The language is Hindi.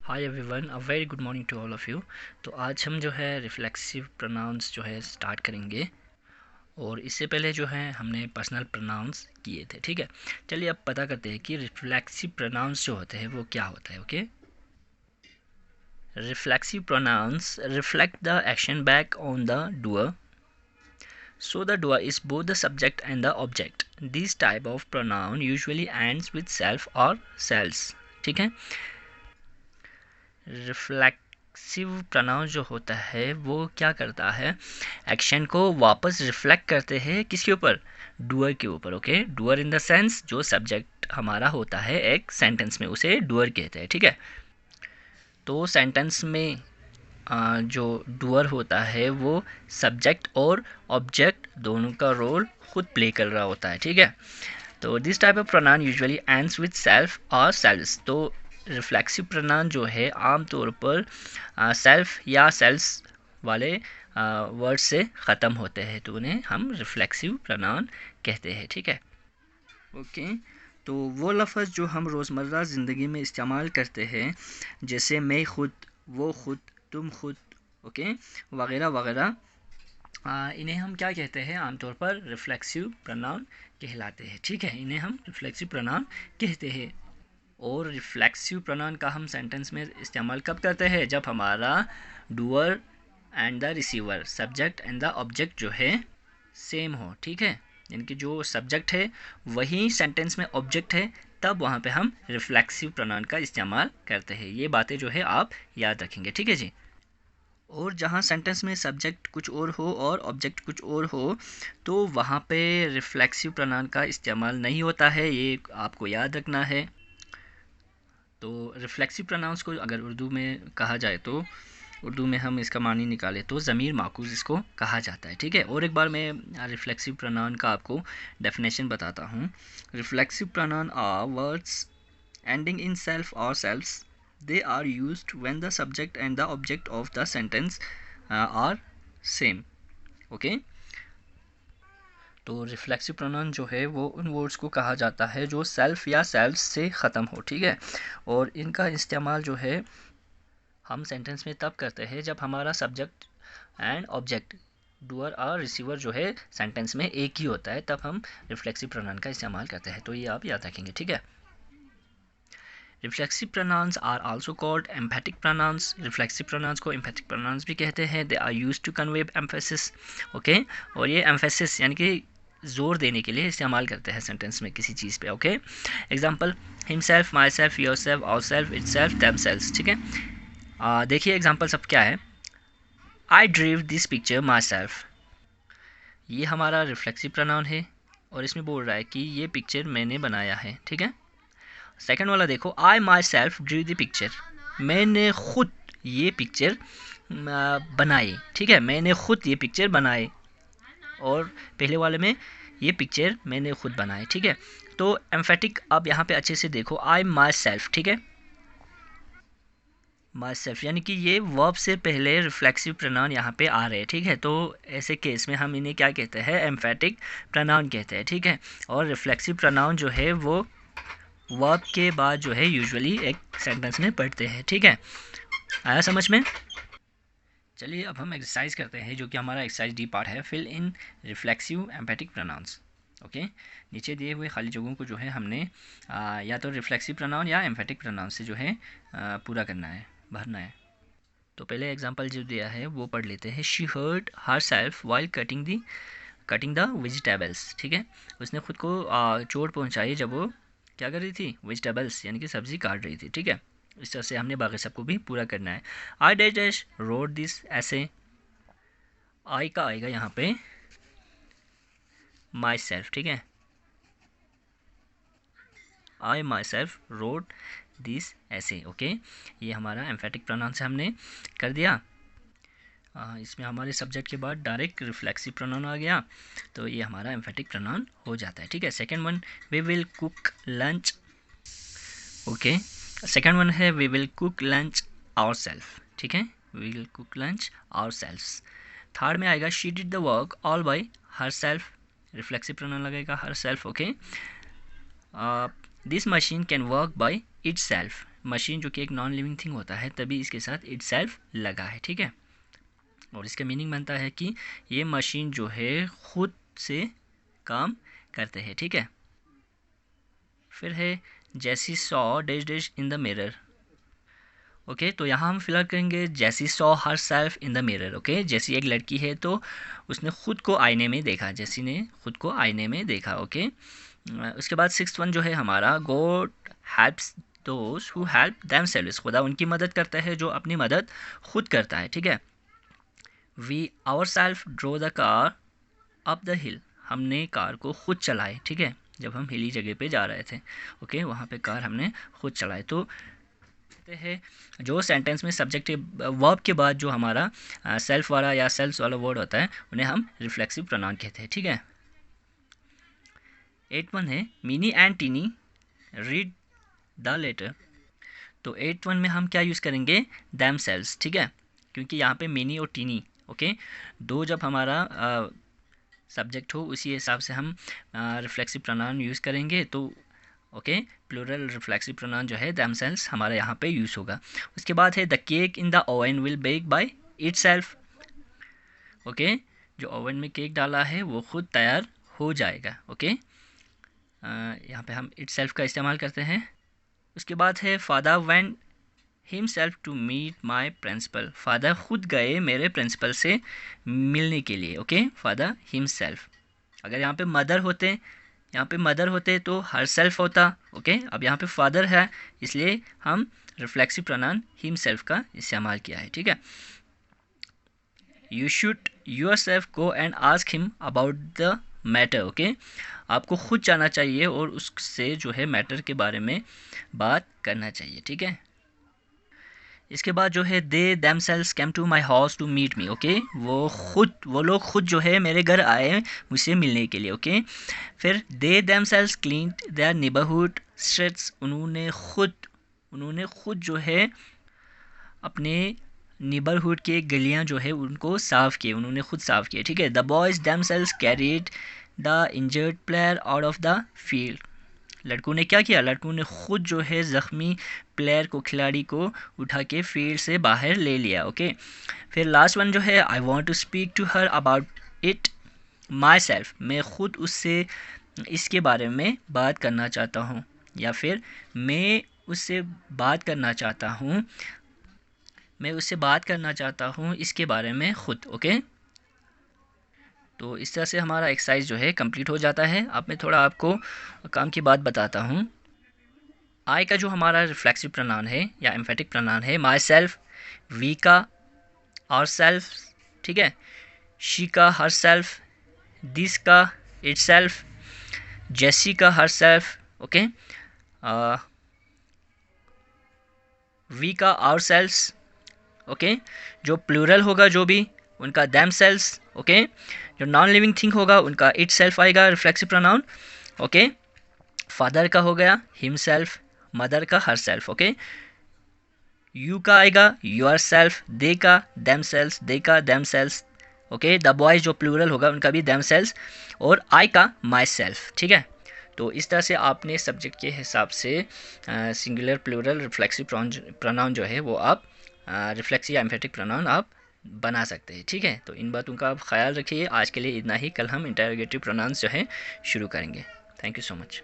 Hi everyone, a very good morning to all of you. तो आज हम जो है रिफ्लेक्सिव प्रोनाउंस जो है स्टार्ट करेंगे। और इससे पहले जो है हमने पर्सनल प्रोनाउंस किए थे। ठीक है, चलिए अब पता करते हैं कि रिफ्लेक्सिव प्रोनाउंस जो होते हैं वो क्या होता है। Okay, reflexive pronouns reflect the action back on the doer, so the doer is both the subject and the object. This type of pronoun usually ends with self or selves. ठीक है, रिफ्लेक्सिव प्रोनाउन जो होता है वो क्या करता है, एक्शन को वापस रिफ्लेक्ट करते हैं किसके ऊपर, डूअर के ऊपर। Okay, doer in the sense जो सब्जेक्ट हमारा होता है एक सेंटेंस में उसे डूअर कहते हैं। ठीक है, तो सेंटेंस में जो डूअर होता है वो सब्जेक्ट और ऑब्जेक्ट दोनों का रोल खुद प्ले कर रहा होता है। ठीक है, तो this type of pronoun usually ends with self और सेल्स। तो रिफ्लेक्सिव प्रोनाउन जो है आमतौर पर सेल्फ या सेल्स वाले वर्ड से ख़त्म होते हैं, तो उन्हें हम रिफ्लेक्सिव प्रोनाउन कहते हैं। ठीक है, ओके। तो वो लफ्ज़ जो हम रोज़मर्रा ज़िंदगी में इस्तेमाल करते हैं, जैसे मैं खुद, वो खुद, तुम खुद, ओके, वगैरह वगैरह, इन्हें हम क्या कहते हैं, आमतौर पर रिफ्लेक्सिव प्रोनाउन कहलाते हैं। ठीक है, इन्हें हम रिफ्लेक्सिव प्रोनाउन कहते हैं। और रिफ्लेक्सिव प्रोनाउन का हम सेंटेंस में इस्तेमाल कब करते हैं, जब हमारा doer and the receiver, subject and the object जो है सेम हो। ठीक है, यानी कि जो सब्जेक्ट है वही सेंटेंस में ऑब्जेक्ट है, तब वहाँ पे हम रिफ्लेक्सिव प्रोनाउन का इस्तेमाल करते हैं। ये बातें जो है आप याद रखेंगे। ठीक है जी। और जहाँ सेंटेंस में सब्जेक्ट कुछ और हो और ऑब्जेक्ट कुछ और हो, तो वहाँ पे रिफ्लेक्सिव प्रोनाउन का इस्तेमाल नहीं होता है, ये आपको याद रखना है। तो रिफ्लेक्सिव प्रोनाउंस को अगर उर्दू में कहा जाए तो उर्दू में हम इसका मानी निकालें तो ज़मीर माकूज़ इसको कहा जाता है। ठीक है, और एक बार मैं रिफ्लेक्सिव प्रोनाउन का आपको डेफिनेशन बताता हूँ। Reflexive pronoun are words ending in self or selves. They are used when the subject and the object of the sentence are same. Okay. तो रिफ्लेक्सिव प्रोनाउन जो है वो उन वर्ड्स को कहा जाता है जो सेल्फ या सेल्फ से ख़त्म हो। ठीक है, और इनका इस्तेमाल जो है हम सेंटेंस में तब करते हैं जब हमारा सब्जेक्ट एंड ऑब्जेक्ट, डूअर और रिसीवर जो है सेंटेंस में एक ही होता है, तब हम रिफ्लेक्सिव प्रोनाउन का इस्तेमाल करते हैं। तो ये आप याद रखेंगे। ठीक है, reflexive pronouns are also called emphatic pronouns. Reflexive pronouns को एम्फेटिक प्रोनाउंस भी कहते हैं। They are used to convey emphasis. Okay, और ये एम्फेसिस यानी कि जोर देने के लिए इस्तेमाल करते हैं सेंटेंस में किसी चीज़ पे। Okay, example himself, myself, yourself, ourself, itself, themself. ठीक है, देखिए एग्जाम्पल सब क्या है। I drew this picture myself, ये हमारा रिफ्लेक्सिव प्रोनाउन है और इसमें बोल रहा है कि ये पिक्चर मैंने बनाया है। ठीक है, सेकंड वाला देखो, I myself drew the picture, मैंने खुद ये पिक्चर बनाई। ठीक है, मैंने खुद ये पिक्चर बनाई, और पहले वाले में ये पिक्चर मैंने खुद बनाई। ठीक है, तो एम्फेटिक अब यहाँ पे अच्छे से देखो, आई माई सेल्फ। ठीक है, माई सेल्फ यानी कि ये वर्ब से पहले रिफ्लेक्सिव प्रोनाउन यहाँ पे आ रहे हैं। ठीक है, तो ऐसे केस में हम इन्हें क्या कहते हैं, एम्फेटिक प्रोनाउन कहते हैं। ठीक है, और रिफ्लेक्सिव प्रोनाउन जो है वो वर्ब के बाद जो है यूजुअली एक सेंटेंस में पढ़ते हैं। ठीक है, आया समझ में। चलिए अब हम एक्सरसाइज करते हैं, जो कि हमारा एक्सरसाइज डी पार्ट है, fill in reflexive emphatic pronouns. Okay, नीचे दिए हुए खाली जगहों को जो है हमने या तो रिफ्लेक्सिव प्रोनाउन या एम्फेटिक प्रोनाउन से जो है पूरा करना है, भरना है। तो पहले एग्जांपल जो दिया है वो पढ़ लेते हैं। She hurt herself while cutting the vegetables. ठीक है, उसने खुद को चोट पहुंचाई जब वो क्या कर रही थी, वेजिटेबल्स यानी कि सब्ज़ी काट रही थी। ठीक है, इस तरह से हमने बाकी सबको भी पूरा करना है। I dash dash road this ऐसे, आई का आएगा यहाँ पे माई सेल्फ। ठीक है, आई माई सेल्फ रोड दिस ऐसे। ओके, ये हमारा एम्फेटिक प्रोनाउन से हमने कर दिया। इसमें हमारे सब्जेक्ट के बाद डायरेक्ट रिफ्लेक्सिव प्रोनाउन आ गया, तो ये हमारा एम्फेटिक प्रोनाउन हो जाता है। ठीक है, second one, we will cook lunch. Okay, second one है we will cook lunch ourself. ठीक है, we will cook lunch ourself. Third में आएगा she did the work all by herself, reflexive pronoun लगेगा herself. Okay, this machine can work by itself, machine जो कि एक नॉन लिविंग थिंग होता है तभी इसके साथ इटसेल्फ लगा है, ठीक है। और इसका मीनिंग बनता है कि ये मशीन जो है खुद से काम करते हैं, ठीक है। फिर है जैसी saw dash dash in the mirror. Okay, तो यहाँ हम फिलहाल करेंगे जैसी saw her self in the mirror. Okay, जैसी एक लड़की है तो उसने खुद को आईने में देखा, जैसी ने खुद को आईने में देखा। ओके, उसके बाद 6th वन जो है हमारा, God helps those who help themselves. खुदा उनकी मदद करता है जो अपनी मदद खुद करता है, ठीक है। We ourself drove the car up the hill. हमने कार को खुद चलाए, ठीक है, जब हम हिली जगह पे जा रहे थे। ओके, वहाँ पे कार हमने खुद चलाए। तो है जो सेंटेंस में सब्जेक्ट वर्ब के बाद जो हमारा सेल्फ वाला या सेल्फ वाला वर्ड होता है उन्हें हम रिफ्लेक्सिव प्रोनाउन कहते हैं, ठीक है। 8th वन है Mini and Tiny read the letter. तो 8th वन में हम क्या यूज़ करेंगे, दैम सेल्स, ठीक है, क्योंकि यहाँ पे मिनी और टीनी, ओके, दो जब हमारा सब्जेक्ट हो उसी हिसाब से हम रिफ्लेक्सिव प्रोनाउन यूज़ करेंगे। तो ओके, प्लूरल रिफ्लेक्सिव प्रोनाउन जो है देमसेल्व्स हमारा यहाँ पे यूज़ होगा। उसके बाद है the cake in the oven will bake by itself. Okay, जो ओवन में केक डाला है वो खुद तैयार हो जाएगा। ओके, यहाँ पे हम इटसेल्फ का इस्तेमाल करते हैं। उसके बाद है father went himself to meet my principal. Father खुद गए मेरे प्रिंसिपल से मिलने के लिए। Okay, father himself. अगर यहाँ पे मदर होते तो हर सेल्फ होता। ओके, अब यहाँ पे फादर है इसलिए हम रिफ्लेक्सिव प्रोनाउन हिमसेल्फ का इस्तेमाल किया है, ठीक है। You should your self go and ask him about the matter. Okay, आपको खुद जाना चाहिए और उससे जो है मैटर के बारे में बात करना चाहिए, ठीक है। इसके बाद जो है they themselves came to my house to meet me. Okay, वो लोग खुद जो है मेरे घर आए मुझसे मिलने के लिए। ओके, फिर they themselves cleaned their neighbourhood streets. उन्होंने खुद जो है अपने नेबरहुड के गलियां जो है उनको साफ़ किए, उन्होंने खुद साफ़ किए, ठीक है। The boys themselves carried the injured player out of the field. लड़कों ने क्या किया, लड़कों ने खुद जो है ज़ख्मी प्लेयर को, खिलाड़ी को उठा के फील्ड से बाहर ले लिया। ओके, फिर लास्ट वन जो है I want to speak to her about it myself. मैं खुद उससे इसके बारे में बात करना चाहता हूँ, या फिर मैं उससे बात करना चाहता हूँ इसके बारे में खुद। ओके, तो इस तरह से हमारा एक्सरसाइज जो है कंप्लीट हो जाता है। अब मैं थोड़ा आपको काम की बात बताता हूँ। आई का जो हमारा रिफ्लेक्सिव प्रोनाउन है या एम्फेटिक प्रोनाउन है, माई सेल्फ, वी का आवर सेल्फ, ठीक है, शी का हर सेल्फ, दिस का इट सेल्फ, जेसी का हर सेल्फ, ओके, वी का आवर सेल्फ्स। ओके, जो प्लूरल होगा जो भी उनका दैम सेल्स। ओके, जो नॉन लिविंग थिंग होगा उनका इट सेल्फ आएगा रिफ्लेक्सिव प्रोनाउन। ओके, फादर का हो गया हिम सेल्फ, मदर का हर सेल्फ। ओके, यू का आएगा योर सेल्फ, दे का दैम सेल्स, दे का themselves. Okay, the boys जो प्लूरल होगा उनका भी दैम सेल्स, और आई का माई सेल्फ, ठीक है। तो इस तरह से आपने सब्जेक्ट के हिसाब से सिंगुलर प्लूरल रिफ्लेक्सिव प्रोनाउन जो है वो आप रिफ्लेक्सिव या एम्फेटिक प्रोनाउन आप बना सकते हैं, ठीक है। तो इन बातों का आप ख्याल रखिए। आज के लिए इतना ही, कल हम इंटरोगेटिव प्रोनाउंस जो है शुरू करेंगे। Thank you so much.